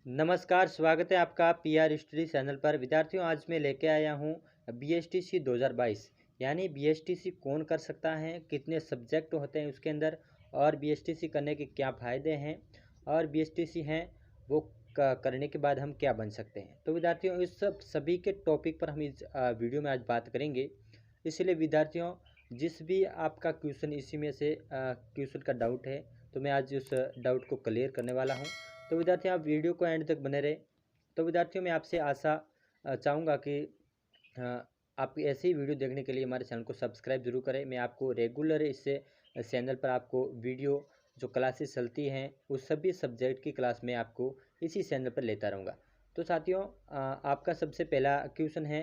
नमस्कार, स्वागत है आपका पीआर स्टडी चैनल पर। विद्यार्थियों, आज मैं लेके आया हूँ बीएसटीसी 2022 यानी बीएसटीसी कौन कर सकता है, कितने सब्जेक्ट होते हैं उसके अंदर और बीएसटीसी करने के क्या फ़ायदे हैं और बीएसटीसी हैं वो करने के बाद हम क्या बन सकते हैं। तो विद्यार्थियों, इस सब सभी के टॉपिक पर हम इस वीडियो में आज बात करेंगे। इसलिए विद्यार्थियों, जिस भी आपका क्वेश्चन इसी में से क्वेश्चन का डाउट है तो मैं आज उस डाउट को क्लियर करने वाला हूँ। तो विद्यार्थियों, आप वीडियो को एंड तक बने रहे। तो विद्यार्थियों, मैं आपसे आशा चाहूँगा कि अ, आप ऐसे ही वीडियो देखने के लिए हमारे चैनल को सब्सक्राइब जरूर करें। मैं आपको रेगुलर इससे चैनल पर आपको वीडियो जो क्लासेस चलती हैं उस सभी सब्जेक्ट की क्लास में आपको इसी चैनल पर लेता रहूँगा। तो साथियों, आपका सबसे पहला क्वेश्चन है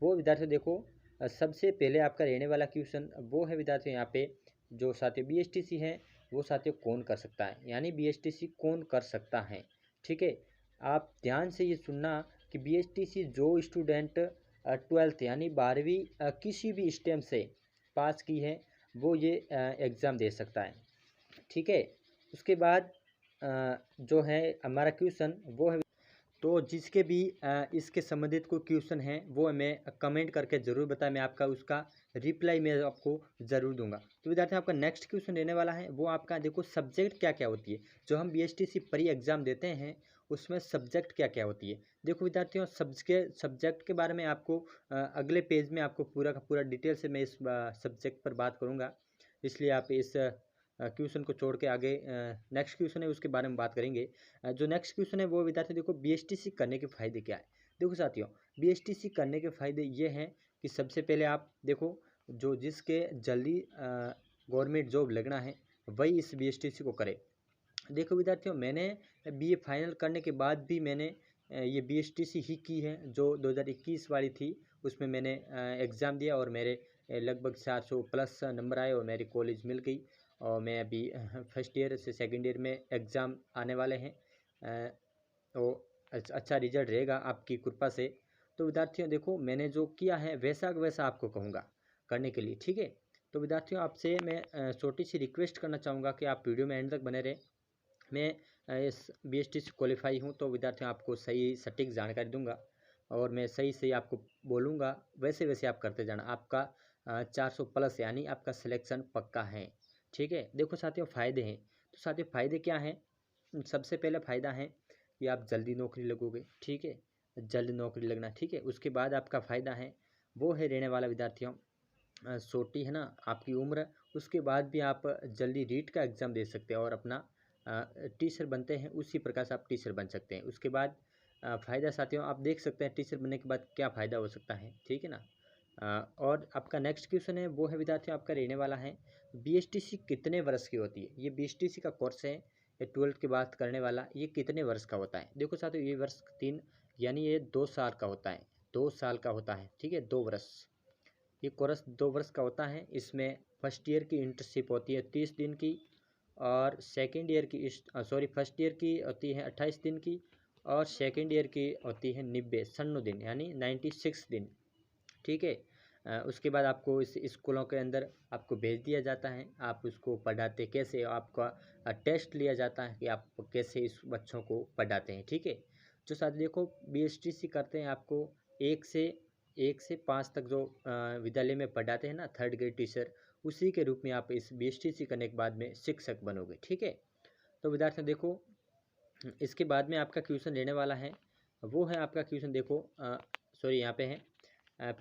वो विद्यार्थियों देखो, सबसे पहले आपका रहने वाला क्वेश्चन वो है विद्यार्थियों यहाँ पे जो साथियों बीएसटीसी है वो साथियों कौन कर सकता है, यानी बीएसटीसी कौन कर सकता है। ठीक है, आप ध्यान से ये सुनना कि बीएसटीसी जो स्टूडेंट 12th यानी 12वीं किसी भी स्टेम से पास की है वो ये एग्ज़ाम दे सकता है। ठीक है, उसके बाद जो है हमारा क्वेश्चन वो है, तो जिसके भी इसके संबंधित कोई क्वेश्चन है वो हमें कमेंट करके ज़रूर बताएं। मैं आपका उसका रिप्लाई मैं आपको ज़रूर दूंगा। तो विद्यार्थी, आपका नेक्स्ट क्वेश्चन रहने वाला है वो आपका देखो, सब्जेक्ट क्या क्या होती है। जो हम बीएसटीसी प्री एग्ज़ाम देते हैं उसमें सब्जेक्ट क्या क्या होती है। देखो विद्यार्थियों, सब्जेक्ट के बारे में आपको अगले पेज में आपको पूरा का पूरा डिटेल से मैं इस सब्जेक्ट पर बात करूँगा। इसलिए आप इस क्वेश्चन को छोड़ के आगे नेक्स्ट क्वेश्चन है उसके बारे में बात करेंगे। जो नेक्स्ट क्वेश्चन है वो विद्यार्थी देखो, बीएसटीसी करने के फ़ायदे क्या है। देखो साथियों, बीएसटीसी करने के फ़ायदे ये हैं कि सबसे पहले आप देखो, जो जिसके जल्दी गवर्नमेंट जॉब लगना है वही इस बीएसटीसी को करे। देखो विद्यार्थियों, मैंने बीए फाइनल करने के बाद भी मैंने ये बीएसटीसी ही की है जो 2021 वाली थी। उसमें मैंने एग्ज़ाम दिया और मेरे लगभग 400 प्लस नंबर आए और मेरी कॉलेज मिल गई। और मैं अभी फर्स्ट ईयर से सेकंड ईयर में एग्ज़ाम आने वाले हैं। तो अच्छा रिजल्ट रहेगा आपकी कृपा से। तो विद्यार्थियों देखो, मैंने जो किया है वैसा वैसा आपको कहूँगा करने के लिए। ठीक है, तो विद्यार्थियों आपसे मैं छोटी सी रिक्वेस्ट करना चाहूँगा कि आप वीडियो में एंड तक बने रहें। मैं इस बीएसटी से क्वालिफाई हूँ तो विद्यार्थियों आपको सही सटीक जानकारी दूंगा और मैं सही सही आपको बोलूँगा, वैसे वैसे आप करते जाना। आपका 400 प्लस यानी आपका सिलेक्शन पक्का है। ठीक है, देखो साथियों, फ़ायदे हैं। तो साथियों, फ़ायदे क्या हैं। सबसे पहला फ़ायदा है कि आप जल्दी नौकरी लगोगे। ठीक है, जल्द नौकरी लगना। ठीक है, उसके बाद आपका फ़ायदा है वो है रहने वाला विद्यार्थियों, छोटी है ना आपकी उम्र, उसके बाद भी आप जल्दी रीट का एग्ज़ाम दे सकते हैं और अपना टीचर बनते हैं उसी प्रकार से आप टीचर बन सकते हैं। उसके बाद फ़ायदा साथियों आप देख सकते हैं टीचर बनने के बाद क्या फ़ायदा हो सकता है। ठीक है ना। और आपका नेक्स्ट क्वेश्चन है वो है विद्यार्थियों आपका रहने वाला है, बीएसटीसी कितने वर्ष की होती है। ये बीएसटीसी का कोर्स है, ये 12th के बाद करने वाला, ये कितने वर्ष का होता है। देखो साथियों, ये वर्ष 3 यानी ये 2 साल का होता है। 2 साल का होता है। ठीक है, 2 वर्ष। ये कोर्स 2 वर्ष का होता है। इसमें फर्स्ट ईयर की इंटर्नशिप होती है 30 दिन की और सेकेंड ईयर की फर्स्ट ईयर की होती है 28 दिन की और सेकेंड ईयर की होती है 96 दिन यानी 96 दिन। ठीक है, उसके बाद आपको इस स्कूलों के अंदर आपको भेज दिया जाता है। आप उसको पढ़ाते कैसे, आपका टेस्ट लिया जाता है कि आप कैसे इस बच्चों को पढ़ाते हैं। ठीक है, जो साथ देखो बीएसटीसी करते हैं आपको 1 से 5 तक जो विद्यालय में पढ़ाते हैं ना, थर्ड ग्रेड टीचर, उसी के रूप में आप इस बीएसटीसी करने के बाद में शिक्षक बनोगे। ठीक है, तो विद्यार्थियों देखो, इसके बाद में आपका क्वेश्चन रहने वाला है वो है आपका क्वेश्चन देखो, सॉरी यहाँ पे है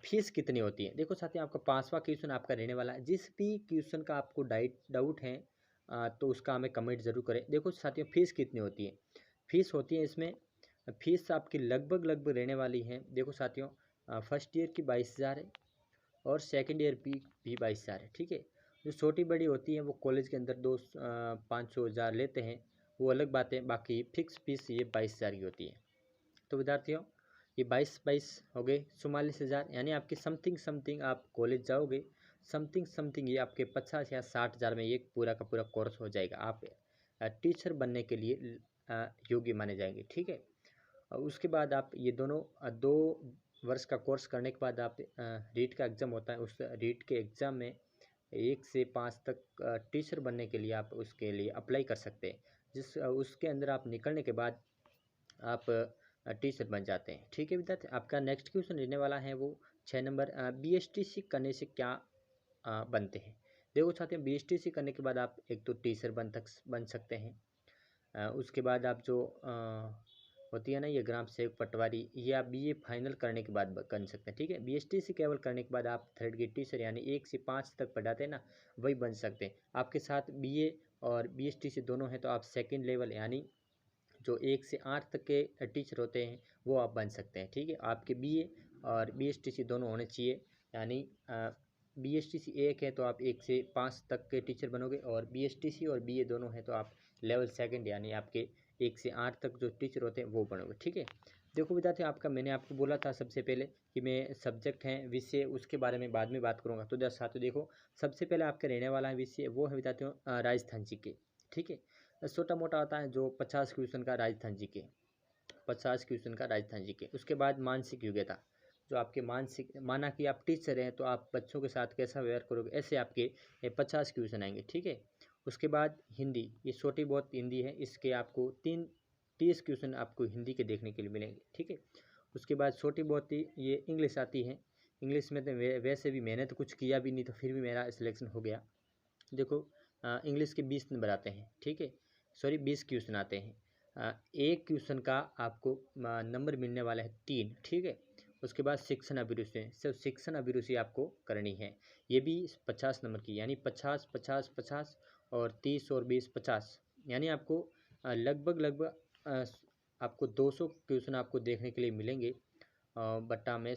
फीस कितनी होती है। देखो साथियों, आपका 5वां क्वेश्चन आपका रहने वाला है। जिस भी क्वेश्चन का आपको डाउट है तो उसका हमें कमेंट जरूर करें। देखो साथियों, फीस कितनी होती है। फीस होती है इसमें, फीस आपकी लगभग लगभग रहने वाली है। देखो साथियों, फर्स्ट ईयर की 22,000 है और सेकंड ईयर भी 22,000 है। ठीक है, जो छोटी बड़ी होती है वो कॉलेज के अंदर 500 हज़ार लेते हैं, वो अलग बात है। बाकी फिक्स फीस ये 22,000 की होती है। तो विद्यार्थियों, ये 22 हो गए 44,000 यानी आपकी समथिंग समथिंग आप कॉलेज जाओगे, समथिंग समथिंग ये आपके 50 या 60,000 में ये पूरा का पूरा कोर्स हो जाएगा। आप टीचर बनने के लिए योग्य माने जाएंगे। ठीक है, और उसके बाद आप ये दोनों 2 वर्ष का कोर्स करने के बाद आप रीट का एग्ज़ाम होता है, उस रीट के एग्ज़ाम में 1 से 5 तक टीचर बनने के लिए आप उसके लिए अप्लाई कर सकते हैं। उसके अंदर आप निकलने के बाद आप टीचर बन जाते हैं। ठीक है विद्यार्थी, आपका नेक्स्ट क्वेश्चन रहने वाला है वो 6 नंबर, बीएसटीसी करने से क्या बनते हैं। देखो साथियों, बीएसटीसी करने के बाद आप एक तो टीचर बन सकते हैं। उसके बाद आप जो होती है ना ये ग्राम सेवक पटवारी, ये आप बीए फाइनल करने के बाद बन सकते हैं। ठीक है, बीएसटीसी केवल करने के बाद आप थर्ड ग्रेड टीचर यानी 1 से 5 तक पढ़ाते हैं ना, वही बन सकते हैं। आपके साथ बीए और बीएसटीसी दोनों हैं तो आप सेकेंड लेवल यानी जो 1 से 8 तक के टीचर होते हैं वो आप बन सकते हैं। ठीक है, आपके बीए और बीएसटीसी दोनों होने चाहिए, यानी बीएसटीसी 1 है तो आप 1 से 5 तक के टीचर बनोगे, और बीएसटीसी और बीए दोनों हैं तो आप लेवल सेकंड यानी आपके 1 से 8 तक जो टीचर होते हैं वो बनोगे। ठीक है, देखो विद्यार्थी, आपका मैंने आपको बोला था सबसे पहले कि मैं सब्जेक्ट हैं विषय उसके बारे में बाद में बात करूँगा। तो साथियों देखो, सबसे पहले आपका रहने वाला है विषय वो है विद्यार्थियों राजस्थान जीके। ठीक है, छोटा मोटा होता है जो 50 क्वेश्चन का राजस्थान जीके, 50 क्वेश्चन का राजस्थान जीके। उसके बाद मानसिक योग्यता, जो आपके मानसिक, माना कि आप टीचर हैं तो आप बच्चों के साथ कैसा व्यवहार करोगे, ऐसे आपके 50 क्वेश्चन आएंगे। ठीक है, उसके बाद हिंदी, ये छोटी बहुत हिंदी है, इसके आपको 30 क्वेश्चन आपको हिंदी के देखने के लिए मिलेंगे। ठीक है, उसके बाद छोटी बहुत ही ये इंग्लिश आती है। इंग्लिश में तो वैसे भी मैंने तो कुछ किया भी नहीं तो फिर भी मेरा सिलेक्शन हो गया। देखो इंग्लिश के 20 नंबर आते हैं। ठीक है, सॉरी 20 क्वेश्चन आते हैं। एक क्वेश्चन का आपको नंबर मिलने वाला है 3। ठीक है, उसके बाद शिक्षण अभिरुचि, सिर्फ शिक्षण अभिरुचि आपको करनी है, ये भी 50 नंबर की, यानी 50 50 50 और 30 और 20 50, यानी आपको लगभग आपको 200 क्वेश्चन आपको देखने के लिए मिलेंगे बट्टा में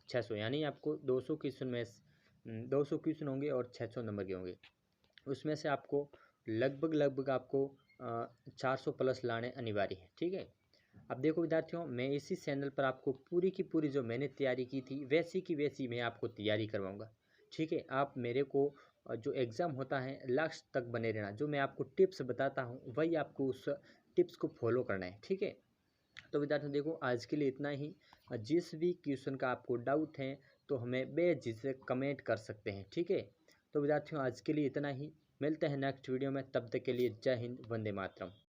600, यानी आपको 200 क्वेश्चन में 200 क्वेश्चन होंगे और 600 नंबर के होंगे। उसमें से आपको लगभग आपको 400 प्लस लाने अनिवार्य है। ठीक है, अब देखो विद्यार्थियों, मैं इसी चैनल पर आपको पूरी की पूरी जो मैंने तैयारी की थी वैसी की वैसी मैं आपको तैयारी करवाऊंगा। ठीक है, आप मेरे को जो एग्ज़ाम होता है लास्ट तक बने रहना, जो मैं आपको टिप्स बताता हूँ वही आपको उस टिप्स को फॉलो करना है। ठीक है, तो विद्यार्थियों देखो आज के लिए इतना ही। जिस भी क्वेश्चन का आपको डाउट है तो हमें बेझिझक कमेंट कर सकते हैं। ठीक है, तो विद्यार्थियों आज के लिए इतना ही, मिलते हैं नेक्स्ट वीडियो में, तब तक के लिए जय हिंद, वंदे मातरम।